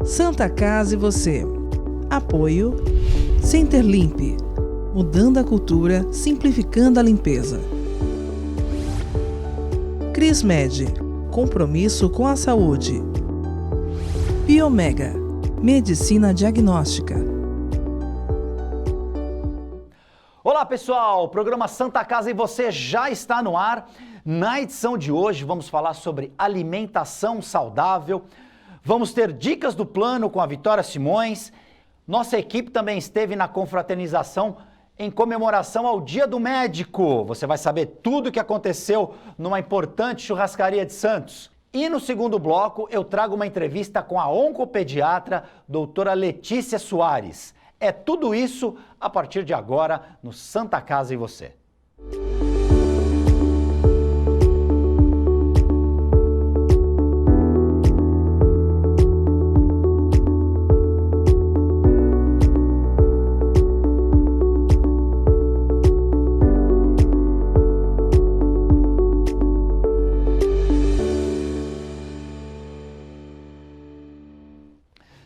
Santa Casa e você. Apoio Centerlimp, mudando a cultura, simplificando a limpeza. Crismed, compromisso com a saúde. Biomega, medicina diagnóstica. Olá pessoal, o programa Santa Casa e você já está no ar. Na edição de hoje vamos falar sobre alimentação saudável. Vamos ter dicas do plano com a Vitória Simões. Nossa equipe também esteve na confraternização em comemoração ao Dia do Médico. Você vai saber tudo o que aconteceu numa importante churrascaria de Santos. E no segundo bloco eu trago uma entrevista com a oncopediatra doutora Letícia Soares. É tudo isso a partir de agora no Santa Casa e você.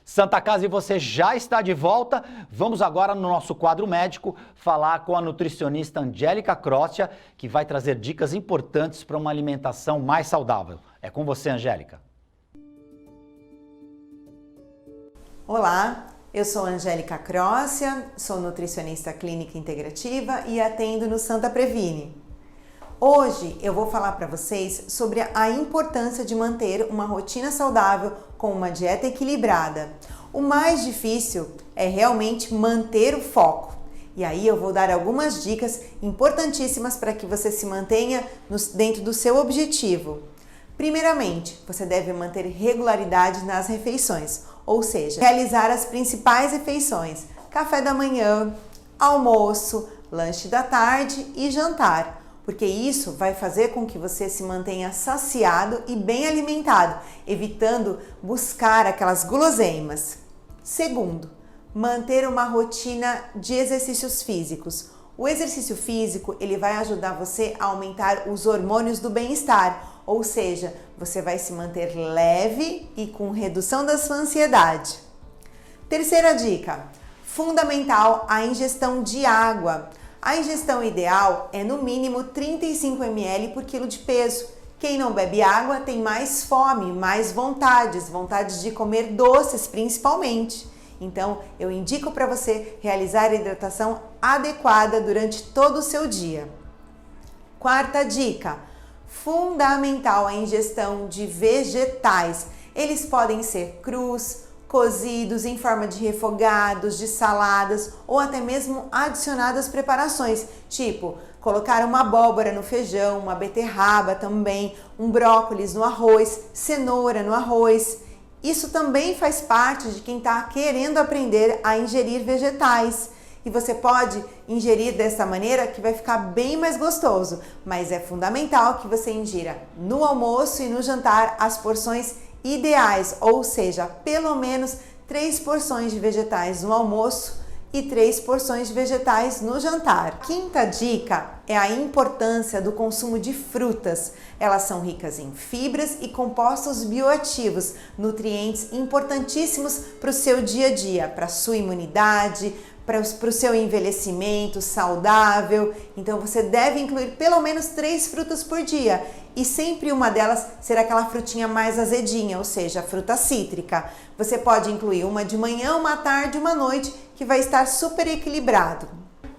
Santa Casa e você já está de volta. Vamos agora no nosso quadro médico falar com a nutricionista Angélica Crostia, que vai trazer dicas importantes para uma alimentação mais saudável. É com você, Angélica. Olá, eu sou Angélica Crostia, sou nutricionista clínica integrativa e atendo no Santa Previne. Hoje eu vou falar para vocês sobre a importância de manter uma rotina saudável com uma dieta equilibrada. O mais difícil é realmente manter o foco. E aí eu vou dar algumas dicas importantíssimas para que você se mantenha dentro do seu objetivo. Primeiramente, você deve manter regularidade nas refeições, ou seja, realizar as principais refeições: café da manhã, almoço, lanche da tarde e jantar. Porque isso vai fazer com que você se mantenha saciado e bem alimentado, evitando buscar aquelas guloseimas. Segundo, manter uma rotina de exercícios físicos. O exercício físico, ele vai ajudar você a aumentar os hormônios do bem-estar, ou seja, você vai se manter leve e com redução da sua ansiedade. Terceira dica, fundamental a ingestão de água. A ingestão ideal é no mínimo 35 ml por quilo de peso. Quem não bebe água tem mais fome, mais vontades de comer doces principalmente. Então, eu indico para você realizar a hidratação adequada durante todo o seu dia. Quarta dica, fundamental a ingestão de vegetais. Eles podem ser crus, cozidos em forma de refogados, de saladas ou até mesmo adicionadas às preparações, tipo colocar uma abóbora no feijão, uma beterraba também, um brócolis no arroz, cenoura no arroz. Isso também faz parte de quem está querendo aprender a ingerir vegetais. E você pode ingerir dessa maneira que vai ficar bem mais gostoso, mas é fundamental que você ingira no almoço e no jantar as porções ideais, ou seja, pelo menos 3 porções de vegetais no almoço e 3 porções de vegetais no jantar. Quinta dica é a importância do consumo de frutas. Elas são ricas em fibras e compostos bioativos, nutrientes importantíssimos para o seu dia a dia, para a sua imunidade, para o seu envelhecimento saudável. Então você deve incluir pelo menos 3 frutas por dia e sempre uma delas será aquela frutinha mais azedinha, ou seja, a fruta cítrica. Você pode incluir uma de manhã, uma à tarde, uma à noite, que vai estar super equilibrado.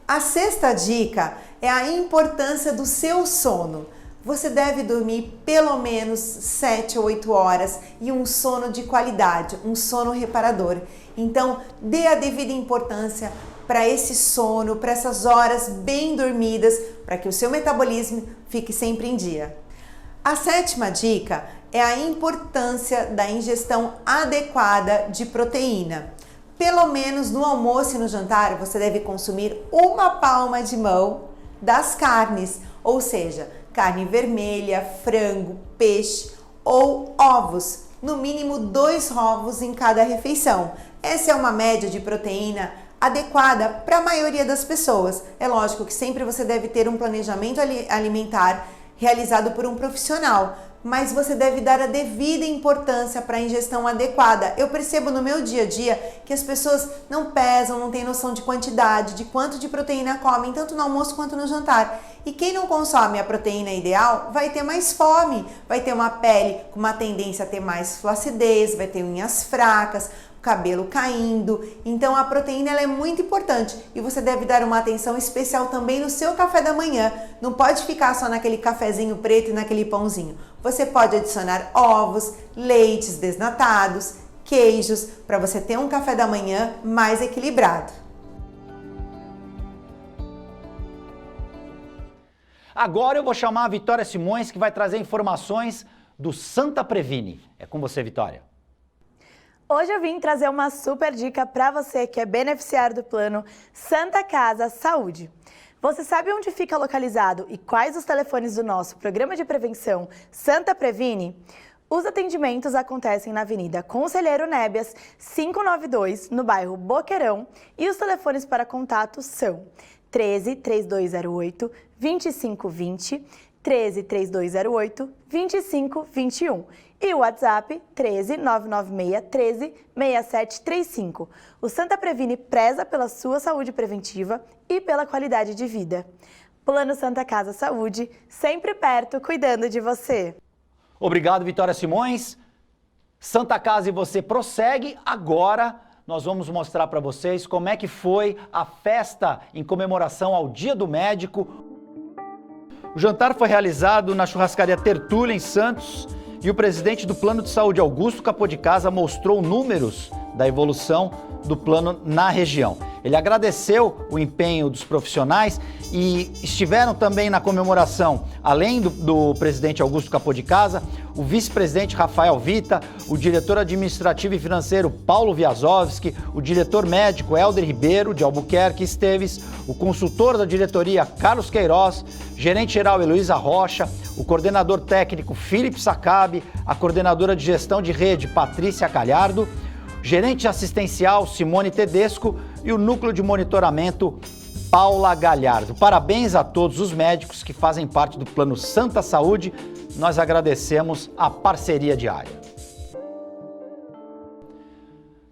A sexta dica é a importância do seu sono. Você deve dormir pelo menos 7 ou 8 horas e um sono de qualidade, um sono reparador. Então, dê a devida importância para esse sono, para essas horas bem dormidas, para que o seu metabolismo fique sempre em dia. A sétima dica é a importância da ingestão adequada de proteína. Pelo menos no almoço e no jantar, você deve consumir uma palma de mão das carnes, ou seja, carne vermelha, frango, peixe ou ovos, no mínimo 2 ovos em cada refeição. Essa é uma média de proteína adequada para a maioria das pessoas. É lógico que sempre você deve ter um planejamento alimentar realizado por um profissional, mas você deve dar a devida importância para a ingestão adequada. Eu percebo no meu dia a dia que as pessoas não pesam, não têm noção de quantidade, de quanto de proteína comem, tanto no almoço quanto no jantar. E quem não consome a proteína ideal vai ter mais fome, vai ter uma pele com uma tendência a ter mais flacidez, vai ter unhas fracas, o cabelo caindo. Então a proteína ela é muito importante e você deve dar uma atenção especial também no seu café da manhã. Não pode ficar só naquele cafezinho preto e naquele pãozinho. Você pode adicionar ovos, leites desnatados, queijos, para você ter um café da manhã mais equilibrado. Agora eu vou chamar a Vitória Simões, que vai trazer informações do Santa Previne. É com você, Vitória. Hoje eu vim trazer uma super dica para você que é beneficiário do plano Santa Casa Saúde. Você sabe onde fica localizado e quais os telefones do nosso programa de prevenção Santa Previne? Os atendimentos acontecem na Avenida Conselheiro Nébias, 592, no bairro Boqueirão, e os telefones para contato são 13 3208 2520, 13 3208 2521 e o WhatsApp 13 996 13 6735. O Santa Previne preza pela sua saúde preventiva e pela qualidade de vida. Plano Santa Casa Saúde, sempre perto, cuidando de você. Obrigado, Vitória Simões. Santa Casa e você prossegue. Agora nós vamos mostrar para vocês como é que foi a festa em comemoração ao Dia do Médico. O jantar foi realizado na churrascaria Tertúlia, em Santos, e o presidente do Plano de Saúde, Augusto Capodicasa, mostrou números da evolução do plano na região. Ele agradeceu o empenho dos profissionais e estiveram também na comemoração, além do presidente Augusto Capodicasa, o vice-presidente Rafael Vita, o diretor administrativo e financeiro Paulo Viazovski, o diretor médico Helder Ribeiro, de Albuquerque Esteves, o consultor da diretoria Carlos Queiroz, gerente-geral Heloísa Rocha, o coordenador técnico Felipe Sacabe, a coordenadora de gestão de rede Patrícia Calhardo, gerente assistencial Simone Tedesco e o núcleo de monitoramento Paula Galhardo. Parabéns a todos os médicos que fazem parte do Plano Santa Saúde. Nós agradecemos a parceria diária.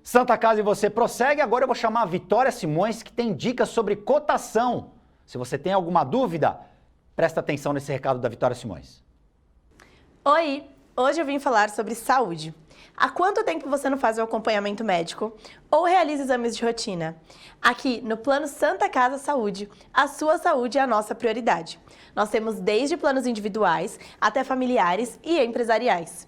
Santa Casa e você prossegue. Agora eu vou chamar a Vitória Simões, que tem dicas sobre cotação. Se você tem alguma dúvida, presta atenção nesse recado da Vitória Simões. Oi, hoje eu vim falar sobre saúde. Há quanto tempo você não faz o acompanhamento médico ou realiza exames de rotina? Aqui no Plano Santa Casa Saúde, a sua saúde é a nossa prioridade. Nós temos desde planos individuais até familiares e empresariais.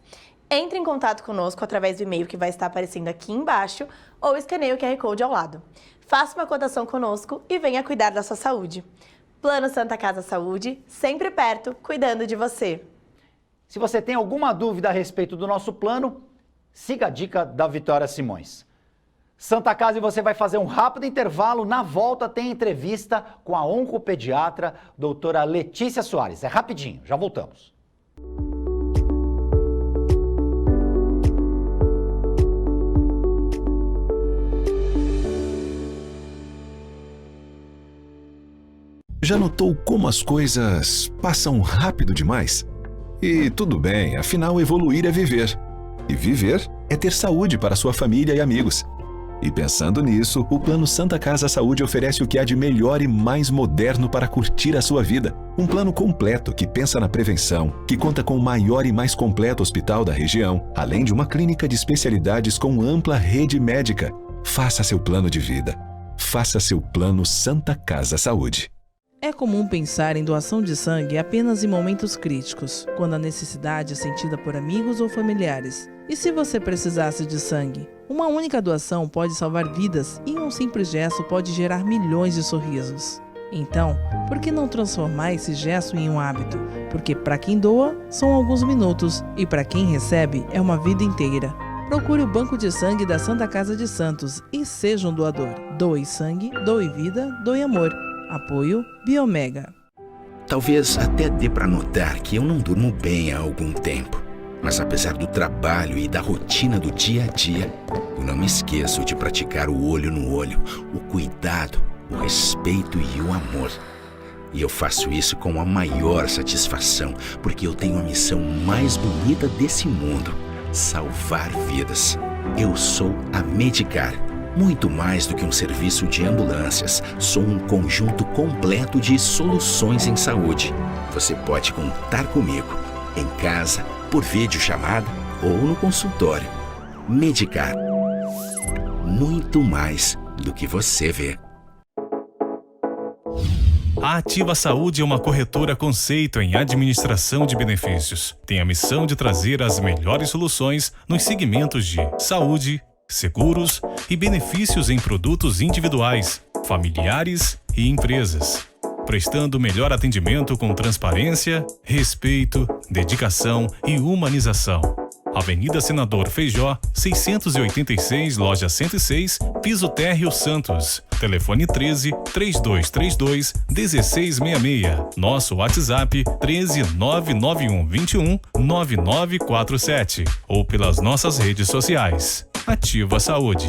Entre em contato conosco através do e-mail que vai estar aparecendo aqui embaixo ou escaneie o QR Code ao lado. Faça uma cotação conosco e venha cuidar da sua saúde. Plano Santa Casa Saúde, sempre perto, cuidando de você. Se você tem alguma dúvida a respeito do nosso plano, siga a dica da Vitória Simões. Santa Casa e você vai fazer um rápido intervalo. Na volta tem entrevista com a oncopediatra, doutora Letícia Soares. É rapidinho, já voltamos. Já notou como as coisas passam rápido demais? E tudo bem, afinal evoluir é viver. E viver é ter saúde para sua família e amigos. E pensando nisso, o Plano Santa Casa Saúde oferece o que há de melhor e mais moderno para curtir a sua vida. Um plano completo que pensa na prevenção, que conta com o maior e mais completo hospital da região, além de uma clínica de especialidades com ampla rede médica. Faça seu plano de vida. Faça seu Plano Santa Casa Saúde. É comum pensar em doação de sangue apenas em momentos críticos, quando a necessidade é sentida por amigos ou familiares. E se você precisasse de sangue? Uma única doação pode salvar vidas e um simples gesto pode gerar milhões de sorrisos. Então, por que não transformar esse gesto em um hábito? Porque para quem doa, são alguns minutos e para quem recebe, é uma vida inteira. Procure o Banco de Sangue da Santa Casa de Santos e seja um doador. Doe sangue, doe vida, doe amor. Apoio Biomega. Talvez até dê para notar que eu não durmo bem há algum tempo. Mas apesar do trabalho e da rotina do dia a dia, eu não me esqueço de praticar o olho no olho, o cuidado, o respeito e o amor. E eu faço isso com a maior satisfação, porque eu tenho a missão mais bonita desse mundo: salvar vidas. Eu sou a Medicar. Muito mais do que um serviço de ambulâncias, sou um conjunto completo de soluções em saúde. Você pode contar comigo, em casa, por videochamada ou no consultório. Medicar. Muito mais do que você vê. A Ativa Saúde é uma corretora conceito em administração de benefícios. Tem a missão de trazer as melhores soluções nos segmentos de saúde, seguros e benefícios em produtos individuais, familiares e empresas, prestando o melhor atendimento com transparência, respeito, dedicação e humanização. Avenida Senador Feijó, 686, loja 106, piso térreo Santos. Telefone 13-3232-1666. Nosso WhatsApp 13-99121-9947. Ou pelas nossas redes sociais. Ativa Saúde.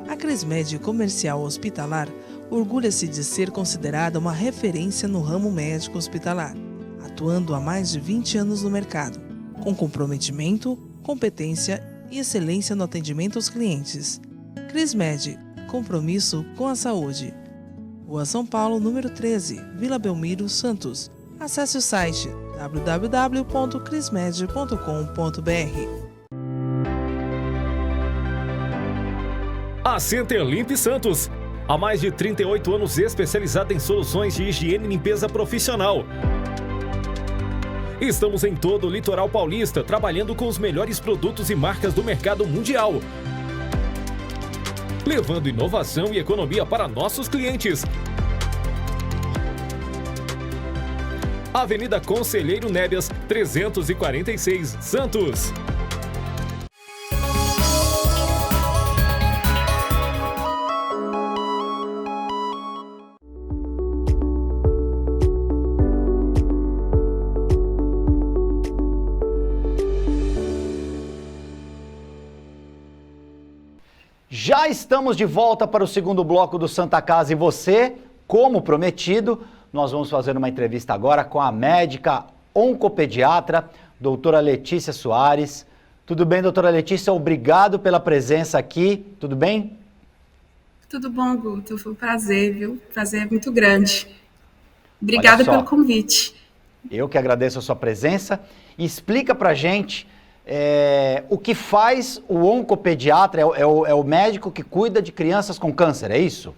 A Crismed Comercial Hospitalar orgulha-se de ser considerada uma referência no ramo médico hospitalar, atuando há mais de 20 anos no mercado, com comprometimento, competência e excelência no atendimento aos clientes. Crismed, compromisso com a saúde. Rua São Paulo, número 13, Vila Belmiro, Santos. Acesse o site www.crismed.com.br. A Centerlimp Santos. Há mais de 38 anos especializada em soluções de higiene e limpeza profissional. Estamos em todo o litoral paulista, trabalhando com os melhores produtos e marcas do mercado mundial, levando inovação e economia para nossos clientes. Avenida Conselheiro Nébias, 346, Santos. Já estamos de volta para o segundo bloco do Santa Casa e você, como prometido, nós vamos fazer uma entrevista agora com a médica oncopediatra, doutora Letícia Soares. Tudo bem, doutora Letícia? Obrigado pela presença aqui. Tudo bem? Tudo bom, Guto. Foi um prazer, viu? Prazer muito grande. Obrigada pelo convite. Eu que agradeço a sua presença. Explica pra gente o que faz o oncopediatra, é o médico que cuida de crianças com câncer, é isso?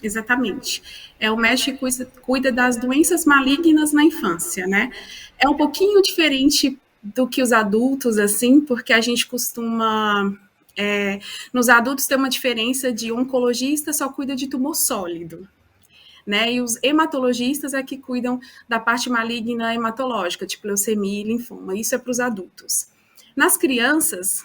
Exatamente. É o médico que cuida das doenças malignas na infância, né? É um pouquinho diferente do que os adultos, assim, porque a gente costuma... nos adultos tem uma diferença de oncologista só cuida de tumor sólido, né? E os hematologistas é que cuidam da parte maligna hematológica, tipo leucemia e linfoma. Isso é para os adultos. Nas crianças,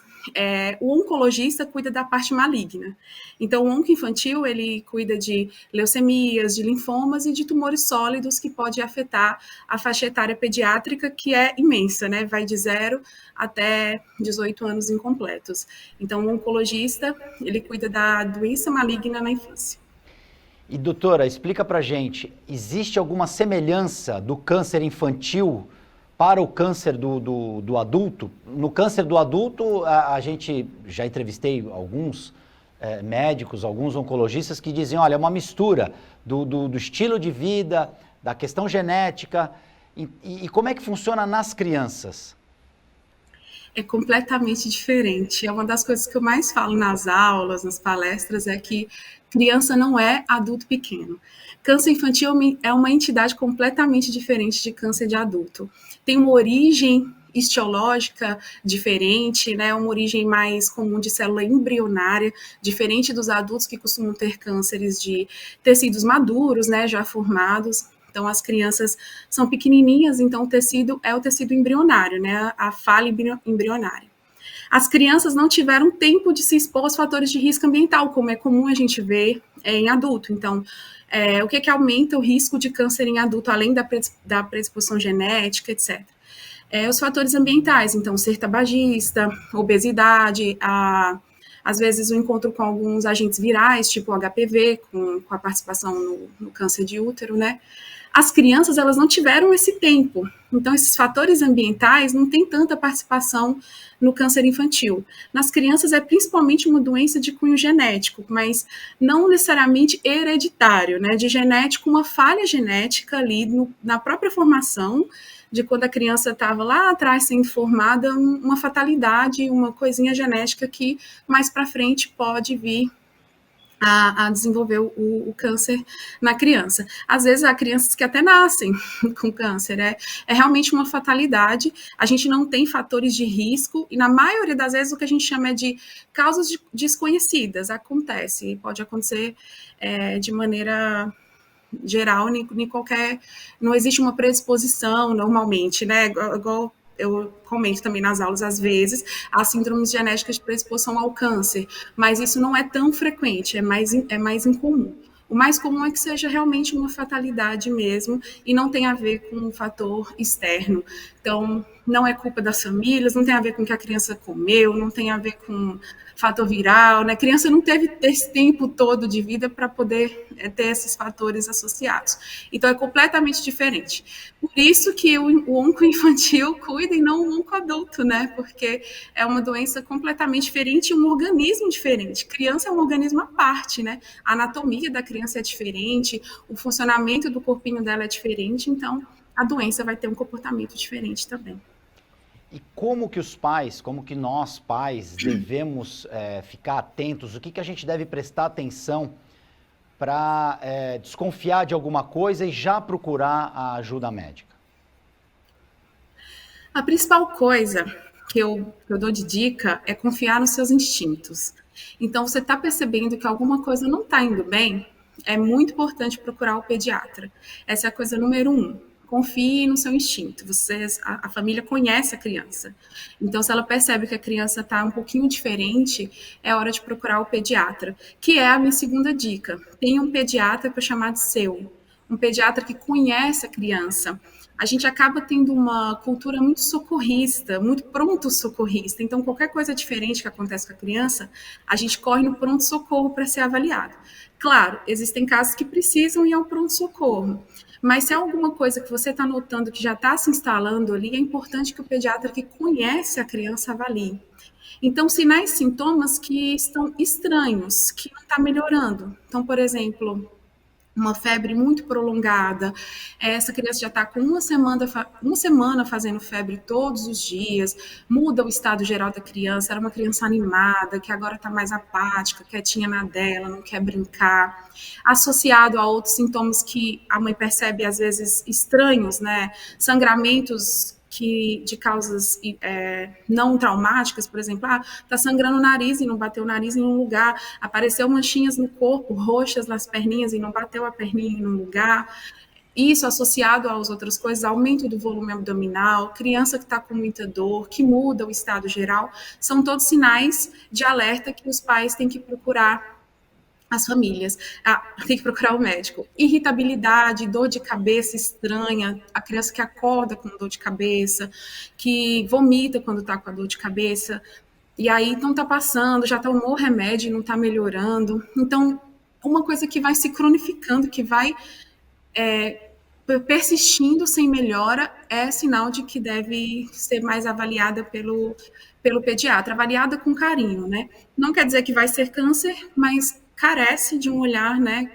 o oncologista cuida da parte maligna. Então, o oncoinfantil, ele cuida de leucemias, de linfomas e de tumores sólidos que pode afetar a faixa etária pediátrica, que é imensa, né? Vai de 0 até 18 anos incompletos. Então, o oncologista, ele cuida da doença maligna na infância. E, doutora, explica pra gente, existe alguma semelhança do câncer infantil para o câncer do adulto? No câncer do adulto, a gente já entrevistei alguns médicos, alguns oncologistas que dizem, olha, é uma mistura do estilo de vida, da questão genética, e como é que funciona nas crianças? É completamente diferente. É uma das coisas que eu mais falo nas aulas, nas palestras, é que criança não é adulto pequeno. Câncer infantil é uma entidade completamente diferente de câncer de adulto. Tem uma origem histológica diferente, né? Uma origem mais comum de célula embrionária, diferente dos adultos que costumam ter cânceres de tecidos maduros, né? Já formados. Então, as crianças são pequenininhas, então o tecido é o tecido embrionário, né? A falha embrionária. As crianças não tiveram tempo de se expor aos fatores de risco ambiental, como é comum a gente ver em adulto. Então, o que aumenta o risco de câncer em adulto, além da predisposição genética, etc. Os fatores ambientais, então, ser tabagista, obesidade, a às vezes o encontro com alguns agentes virais, tipo o HPV, com a participação no câncer de útero, né? As crianças, elas não tiveram esse tempo. Então, esses fatores ambientais não têm tanta participação no câncer infantil. Nas crianças, é principalmente uma doença de cunho genético, mas não necessariamente hereditário, né? De genético, uma falha genética ali na própria formação, de quando a criança estava lá atrás sendo formada, uma fatalidade, uma coisinha genética que mais para frente pode vir a desenvolver o câncer na criança. Às vezes há crianças que até nascem com câncer, é realmente uma fatalidade, a gente não tem fatores de risco, e na maioria das vezes o que a gente chama é de causas desconhecidas, pode acontecer de maneira geral, nem qualquer, não existe uma predisposição normalmente, né, igual eu comento também nas aulas, às vezes, há síndromes genéticas de predisposição ao câncer, mas isso não é tão frequente, é mais incomum. O mais comum é que seja realmente uma fatalidade mesmo e não tem a ver com um fator externo. Então, não é culpa das famílias, não tem a ver com o que a criança comeu, não tem a ver com fator viral, né? A criança não teve esse tempo todo de vida para poder ter esses fatores associados. Então, é completamente diferente. Por isso que o oncoinfantil cuida e não o oncoadulto, né? Porque é uma doença completamente diferente e um organismo diferente. Criança é um organismo à parte, né? A anatomia da criança é diferente, o funcionamento do corpinho dela é diferente, então a doença vai ter um comportamento diferente também. E como que os pais, como que nós pais devemos ficar atentos? O que a gente deve prestar atenção para desconfiar de alguma coisa e já procurar a ajuda médica? A principal coisa que eu dou de dica é confiar nos seus instintos. Então, você está percebendo que alguma coisa não está indo bem, é muito importante procurar o pediatra. Essa é a coisa número 1. Confie no seu instinto. A família conhece a criança. Então, se ela percebe que a criança está um pouquinho diferente, é hora de procurar o pediatra, que é a minha segunda dica. Tenha um pediatra para chamar de seu. Um pediatra que conhece a criança. A gente acaba tendo uma cultura muito socorrista, muito pronto-socorrista. Então, qualquer coisa diferente que acontece com a criança, a gente corre no pronto-socorro para ser avaliado. Claro, existem casos que precisam ir ao pronto-socorro. Mas se há alguma coisa que você está notando que já está se instalando ali, é importante que o pediatra que conhece a criança avalie. Então, sinais e sintomas que estão estranhos, que não está melhorando. Então, por exemplo, uma febre muito prolongada, essa criança já está com uma semana fazendo febre todos os dias, muda o estado geral da criança, era uma criança animada, que agora está mais apática, quietinha na dela, não quer brincar, associado a outros sintomas que a mãe percebe às vezes estranhos, né, sangramentos de causas não traumáticas, por exemplo, tá sangrando o nariz e não bateu o nariz em um lugar, apareceu manchinhas no corpo, roxas nas perninhas e não bateu a perninha em um lugar. Isso associado às outras coisas, aumento do volume abdominal, criança que está com muita dor, que muda o estado geral, são todos sinais de alerta que os pais têm que procurar as famílias, tem que procurar o médico. Irritabilidade, dor de cabeça estranha, a criança que acorda com dor de cabeça, que vomita quando está com a dor de cabeça, e aí não está passando, já tomou remédio e não está melhorando. Então, uma coisa que vai se cronificando, que vai persistindo sem melhora, é sinal de que deve ser mais avaliada pelo pediatra, avaliada com carinho, né? Não quer dizer que vai ser câncer, mas carece de um olhar, né,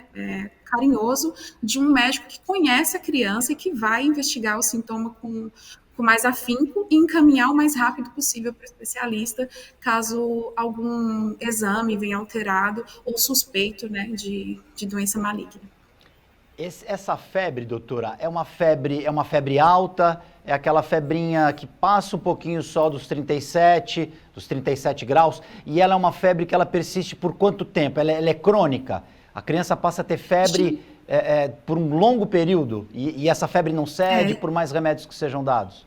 carinhoso, de um médico que conhece a criança e que vai investigar o sintoma com mais afinco e encaminhar o mais rápido possível para o especialista, caso algum exame venha alterado ou suspeito, né, de doença maligna. Essa febre, doutora, é uma febre alta, é aquela febrinha que passa um pouquinho só dos 37 graus, e ela é uma febre que ela persiste por quanto tempo? Ela é crônica? A criança passa a ter febre por um longo período e essa febre não cede por mais remédios que sejam dados?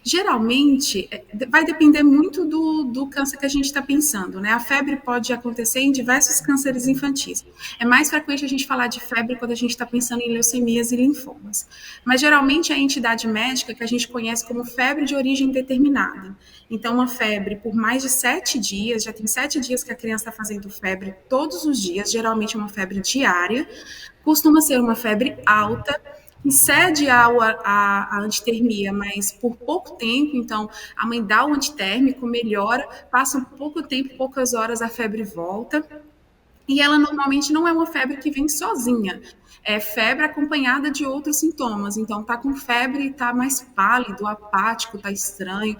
Geralmente, vai depender muito do câncer que a gente está pensando, né? A febre pode acontecer em diversos cânceres infantis. É mais frequente a gente falar de febre quando a gente está pensando em leucemias e linfomas. Mas, geralmente, é a entidade médica que a gente conhece como febre de origem determinada. Então, uma febre por mais de 7 dias, já tem 7 dias que a criança está fazendo febre todos os dias, geralmente uma febre diária, costuma ser uma febre alta, que cede a antitermia, mas por pouco tempo. Então a mãe dá o antitérmico, melhora, passa um pouco tempo, poucas horas, a febre volta, e ela normalmente não é uma febre que vem sozinha, é febre acompanhada de outros sintomas. Então tá com febre, tá mais pálido, apático, tá estranho,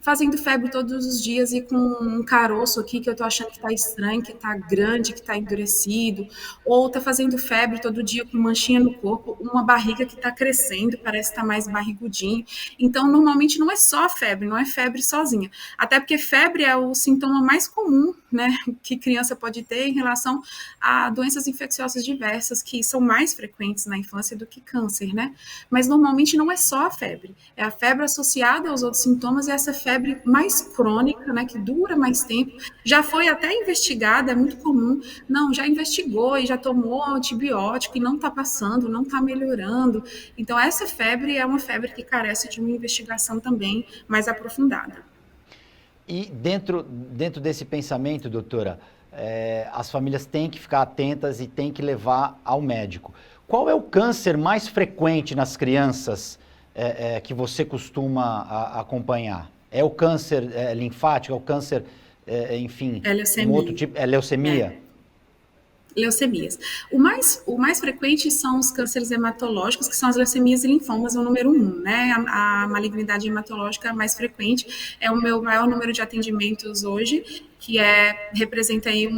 fazendo febre todos os dias e com um caroço aqui que eu tô achando que tá estranho, que tá grande, que tá endurecido, ou tá fazendo febre todo dia com manchinha no corpo, uma barriga que tá crescendo, parece que tá mais barrigudinho. Então, normalmente não é só febre, não é febre sozinha. Até porque febre é o sintoma mais comum, né, que criança pode ter em relação a doenças infecciosas diversas, que são mais frequentes na infância do que câncer, né? Mas normalmente não é só a febre, é a febre associada aos outros sintomas, e essa febre mais crônica, né, que dura mais tempo, já foi até investigada, é muito comum, não, já investigou e já tomou antibiótico e não está passando, não está melhorando. Então essa febre é uma febre que carece de uma investigação também mais aprofundada. E dentro desse pensamento, doutora, as famílias têm que ficar atentas e têm que levar ao médico. Qual é o câncer mais frequente nas crianças que você costuma acompanhar? É o câncer linfático, é o câncer, enfim, leucemia. Um outro tipo, é leucemia? Leucemias. O mais frequente são os cânceres hematológicos, que são as leucemias e linfomas, o número 1, né? A malignidade hematológica mais frequente, é o meu maior número de atendimentos hoje, que representa aí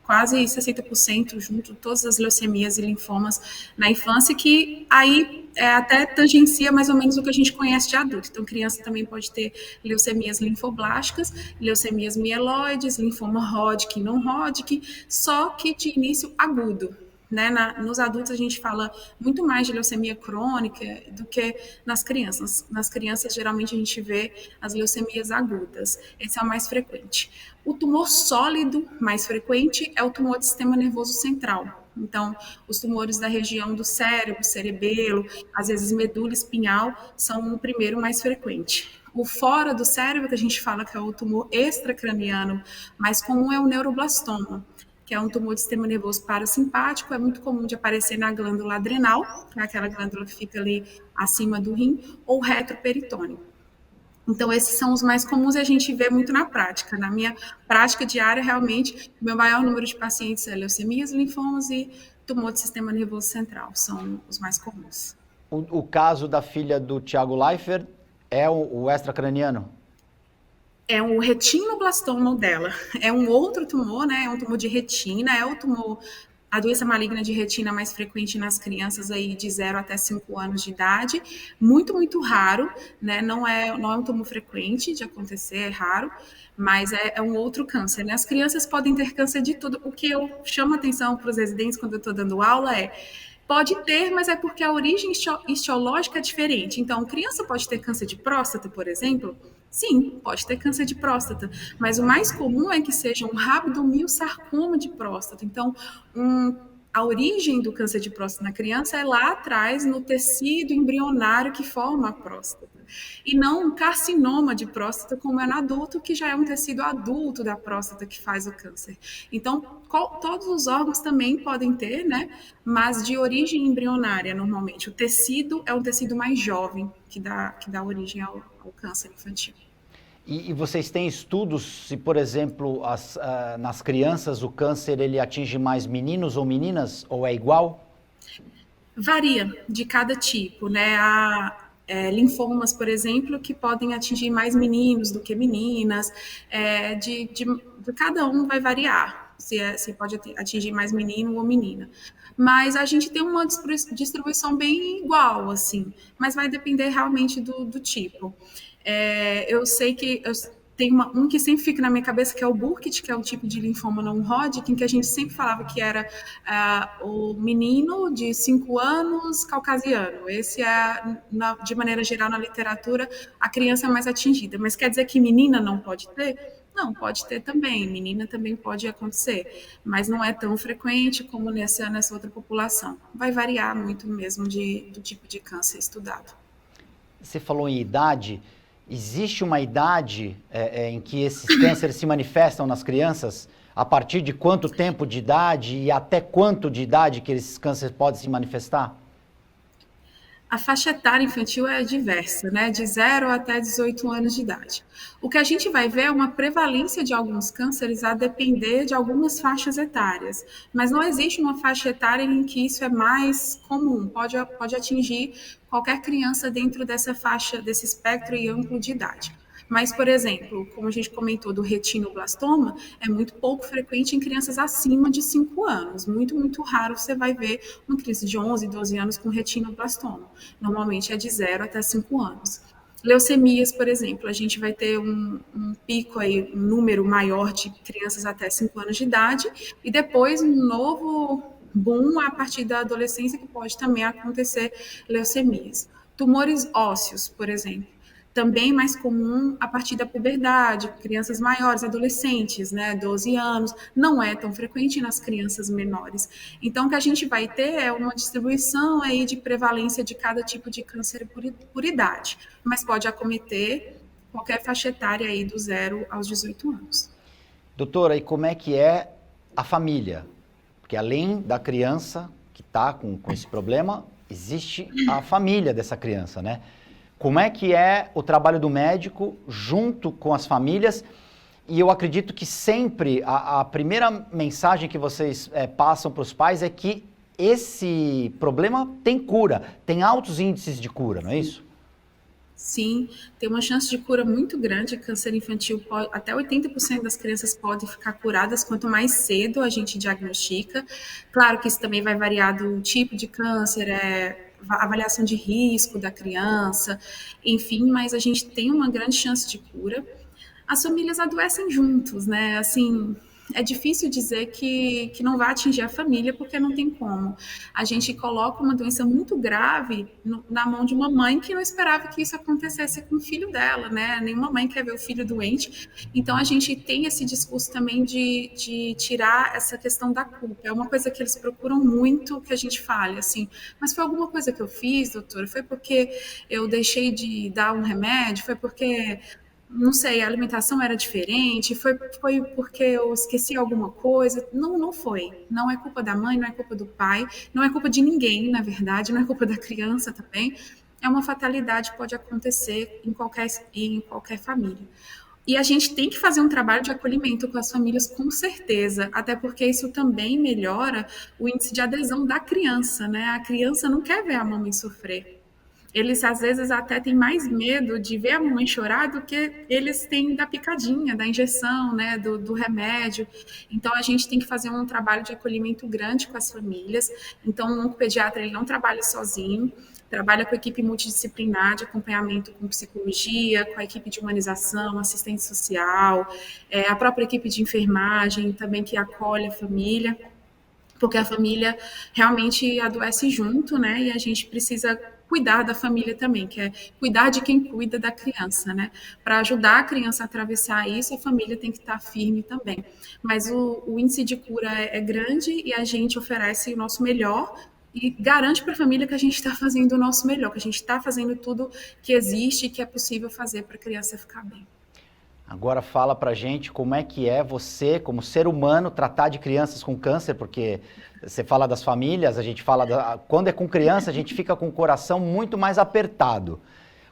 quase 60% junto todas as leucemias e linfomas na infância, que aí até tangencia mais ou menos o que a gente conhece de adulto. Então, criança também pode ter leucemias linfoblásticas, leucemias mieloides, linfoma Hodgkin, não Hodgkin, só que de início agudo. Né? Nos adultos a gente fala muito mais de leucemia crônica do que nas crianças. Nas crianças, geralmente, a gente vê as leucemias agudas. Esse é o mais frequente. O tumor sólido mais frequente é o tumor do sistema nervoso central. Então, os tumores da região do cérebro, cerebelo, às vezes medula espinhal, são o primeiro mais frequente. O fora do cérebro, que a gente fala que é o tumor extracraniano mais comum, é o neuroblastoma, que é um tumor do sistema nervoso parasimpático, é muito comum de aparecer na glândula adrenal, que é aquela glândula que fica ali acima do rim, ou retroperitônio. Então, esses são os mais comuns e a gente vê muito na prática. Na minha prática diária, realmente, o meu maior número de pacientes é leucemias, linfomas e tumor do sistema nervoso central, são os mais comuns. O caso da filha do Thiago Leifert é o extracraniano? É um retinoblastoma dela, é um outro tumor, né? É um tumor de retina, é o tumor, a doença maligna de retina mais frequente nas crianças aí de 0 até 5 anos de idade, muito, muito raro, né? Não é um tumor frequente de acontecer, é raro, mas é um outro câncer, né? As crianças podem ter câncer de tudo. O que eu chamo a atenção para os residentes quando eu estou dando aula pode ter, mas é porque a origem histológica é diferente. Então, criança pode ter câncer de próstata, por exemplo? Sim, pode ter câncer de próstata, mas o mais comum é que seja um rabdomiosarcoma de próstata. Então, a origem do câncer de próstata na criança é lá atrás, no tecido embrionário que forma a próstata. E não um carcinoma de próstata, como é no adulto, que já é um tecido adulto da próstata que faz o câncer. Então, todos os órgãos também podem ter, né? Mas de origem embrionária, normalmente. O tecido é um tecido mais jovem que dá origem ao câncer infantil. E vocês têm estudos se, por exemplo, nas crianças o câncer ele atinge mais meninos ou meninas, ou é igual? Varia de cada tipo, né? Há linfomas, por exemplo, que podem atingir mais meninos do que meninas, de cada um vai variar, se pode atingir mais menino ou menina. Mas a gente tem uma distribuição bem igual, assim, mas vai depender realmente do tipo. Eu sei que tem um que sempre fica na minha cabeça, que é o Burkitt, que é um tipo de linfoma não Hodgkin, que a gente sempre falava que era o menino de 5 anos caucasiano. Esse é, de maneira geral, na literatura, a criança mais atingida. Mas quer dizer que menina não pode ter? Não, pode ter também. Menina também pode acontecer. Mas não é tão frequente como nessa outra população. Vai variar muito mesmo do tipo de câncer estudado. Você falou em idade. Existe uma idade em que esses cânceres se manifestam nas crianças? A partir de quanto tempo de idade e até quanto de idade que esses cânceres podem se manifestar? A faixa etária infantil é diversa, né? De 0 até 18 anos de idade. O que a gente vai ver é uma prevalência de alguns cânceres a depender de algumas faixas etárias. Mas não existe uma faixa etária em que isso é mais comum. Pode atingir qualquer criança dentro dessa faixa, desse espectro e amplo de idade. Mas, por exemplo, como a gente comentou do retinoblastoma, é muito pouco frequente em crianças acima de 5 anos. Muito, muito raro você vai ver uma criança de 11, 12 anos com retinoblastoma. Normalmente é de 0 até 5 anos. Leucemias, por exemplo, a gente vai ter um pico aí, um número maior de crianças até 5 anos de idade, e depois um novo boom a partir da adolescência, que pode também acontecer leucemias. Tumores ósseos, por exemplo, também mais comum a partir da puberdade, crianças maiores, adolescentes, né, 12 anos, não é tão frequente nas crianças menores. Então, o que a gente vai ter é uma distribuição aí de prevalência de cada tipo de câncer por idade, mas pode acometer qualquer faixa etária aí do 0 aos 18 anos. Doutora, e como é que é a família? Porque além da criança que está com esse problema, existe a família dessa criança, né? Como é que é o trabalho do médico junto com as famílias? E eu acredito que sempre a primeira mensagem que vocês passam para os pais é que esse problema tem cura, tem altos índices de cura, não é isso? Sim, tem uma chance de cura muito grande. Câncer infantil, até 80% das crianças podem ficar curadas quanto mais cedo a gente diagnostica. Claro que isso também vai variar do tipo de câncer, avaliação de risco da criança, enfim, mas a gente tem uma grande chance de cura. As famílias adoecem juntos, né? Assim, é difícil dizer que não vai atingir a família, porque não tem como. A gente coloca uma doença muito grave na mão de uma mãe que não esperava que isso acontecesse com o filho dela, né? Nenhuma mãe quer ver o filho doente. Então, a gente tem esse discurso também de tirar essa questão da culpa. É uma coisa que eles procuram muito que a gente fale, assim, mas foi alguma coisa que eu fiz, doutora? Foi porque eu deixei de dar um remédio? Foi porque... não sei, a alimentação era diferente, foi porque eu esqueci alguma coisa. Não foi. Não é culpa da mãe, não é culpa do pai, não é culpa de ninguém, na verdade, não é culpa da criança também. É uma fatalidade que pode acontecer em qualquer família. E a gente tem que fazer um trabalho de acolhimento com as famílias, com certeza, até porque isso também melhora o índice de adesão da criança, né? A criança não quer ver a mamãe sofrer. Eles, às vezes, até têm mais medo de ver a mamãe chorar do que eles têm da picadinha, da injeção, né, do remédio. Então, a gente tem que fazer um trabalho de acolhimento grande com as famílias. Então, o oncopediatra, ele não trabalha sozinho, trabalha com a equipe multidisciplinar de acompanhamento com psicologia, com a equipe de humanização, assistente social, a própria equipe de enfermagem também que acolhe a família, porque a família realmente adoece junto, né, e a gente precisa cuidar da família também, que é cuidar de quem cuida da criança, né? Para ajudar a criança a atravessar isso, a família tem que estar firme também. Mas o índice de cura é grande e a gente oferece o nosso melhor e garante para a família que a gente está fazendo o nosso melhor, que a gente está fazendo tudo que existe e que é possível fazer para a criança ficar bem. Agora fala pra gente como é que é você, como ser humano, tratar de crianças com câncer, porque você fala das famílias, a gente fala... Quando é com criança, a gente fica com o coração muito mais apertado.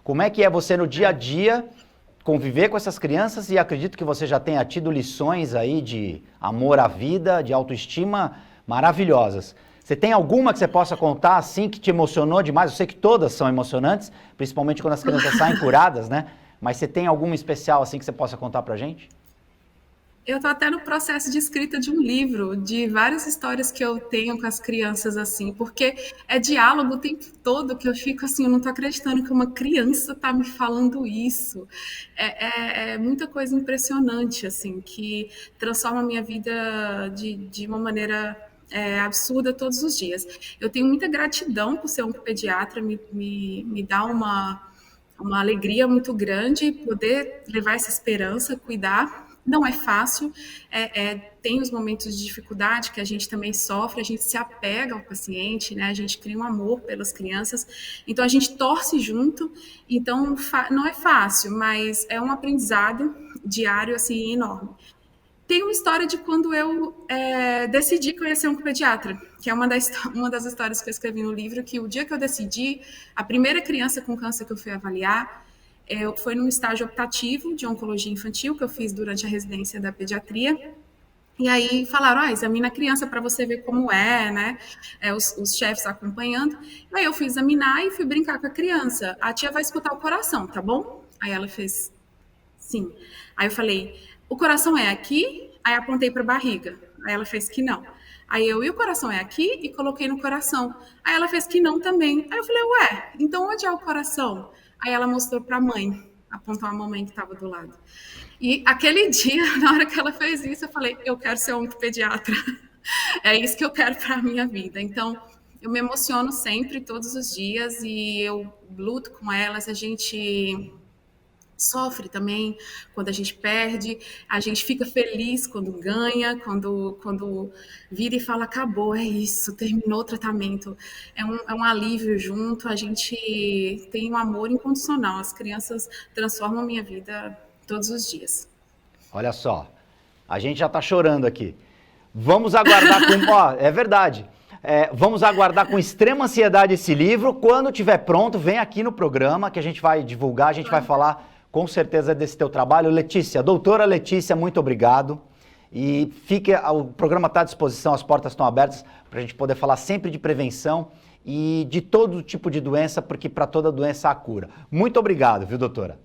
Como é que é você no dia a dia conviver com essas crianças? E acredito que você já tenha tido lições aí de amor à vida, de autoestima maravilhosas. Você tem alguma que você possa contar, assim, que te emocionou demais? Eu sei que todas são emocionantes, principalmente quando as crianças saem curadas, né? Mas você tem alguma especial, assim, que você possa contar pra gente? Eu tô até no processo de escrita de um livro, de várias histórias que eu tenho com as crianças, assim, porque é diálogo o tempo todo que eu fico assim, eu não tô acreditando que uma criança tá me falando isso. É muita coisa impressionante, assim, que transforma a minha vida de uma maneira absurda todos os dias. Eu tenho muita gratidão por ser um pediatra, me dá uma alegria muito grande poder levar essa esperança, cuidar. Não é fácil, tem os momentos de dificuldade que a gente também sofre, a gente se apega ao paciente, né? A gente cria um amor pelas crianças, então a gente torce junto, então não é fácil, mas é um aprendizado diário assim, enorme. Tem uma história de quando eu decidi conhecer um pediatra, que é uma das histórias que eu escrevi no livro, que o dia que eu decidi, a primeira criança com câncer que eu fui avaliar, foi num estágio optativo de oncologia infantil que eu fiz durante a residência da pediatria. E aí falaram, examina a criança para você ver como é, né? Os chefes acompanhando. E aí eu fui examinar e fui brincar com a criança. A tia vai escutar o coração, tá bom? Aí ela fez, sim. Aí eu falei, o coração é aqui? Aí apontei para a barriga. Aí ela fez que não. Aí e o coração é aqui? E coloquei no coração. Aí ela fez que não também. Aí eu falei, então onde é o coração? Aí ela mostrou para a mãe, apontou a mamãe que estava do lado. E aquele dia, na hora que ela fez isso, eu falei, eu quero ser oncopediatra. É isso que eu quero para a minha vida. Então, eu me emociono sempre, todos os dias, e eu luto com elas, a gente sofre também quando a gente perde, a gente fica feliz quando ganha, quando vira e fala, acabou, é isso, terminou o tratamento. É um alívio junto, a gente tem um amor incondicional, as crianças transformam a minha vida todos os dias. Olha só, a gente já tá chorando aqui. Vamos aguardar com... é verdade. Vamos aguardar com extrema ansiedade esse livro. Quando estiver pronto, vem aqui no programa que a gente vai divulgar, a gente vai falar com certeza desse teu trabalho. Letícia, doutora Letícia, muito obrigado. E o programa está à disposição, as portas estão abertas para a gente poder falar sempre de prevenção e de todo tipo de doença, porque para toda doença há cura. Muito obrigado, viu, doutora?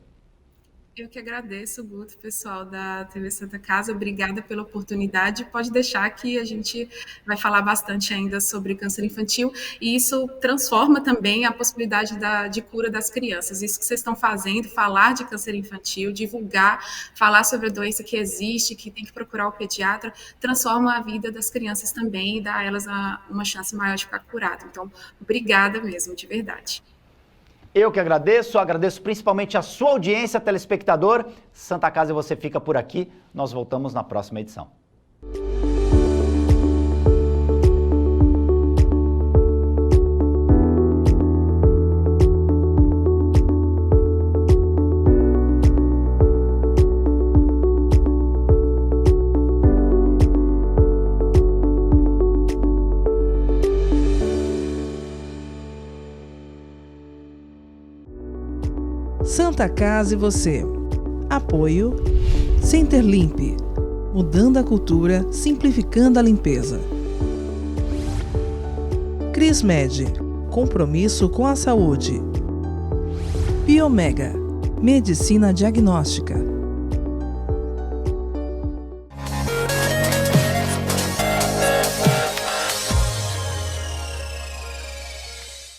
Eu que agradeço, Guto, pessoal da TV Santa Casa, obrigada pela oportunidade. Pode deixar que a gente vai falar bastante ainda sobre câncer infantil e isso transforma também a possibilidade de cura das crianças. Isso que vocês estão fazendo, falar de câncer infantil, divulgar, falar sobre a doença que existe, que tem que procurar o pediatra, transforma a vida das crianças também e dá a elas uma chance maior de ficar curado. Então, obrigada mesmo, de verdade. Eu que agradeço principalmente a sua audiência, telespectador. Santa Casa e você fica por aqui. Nós voltamos na próxima edição. Santa Casa e você. Apoio Centerlimp, mudando a cultura, simplificando a limpeza. Crismed, compromisso com a saúde. Biomega, medicina diagnóstica.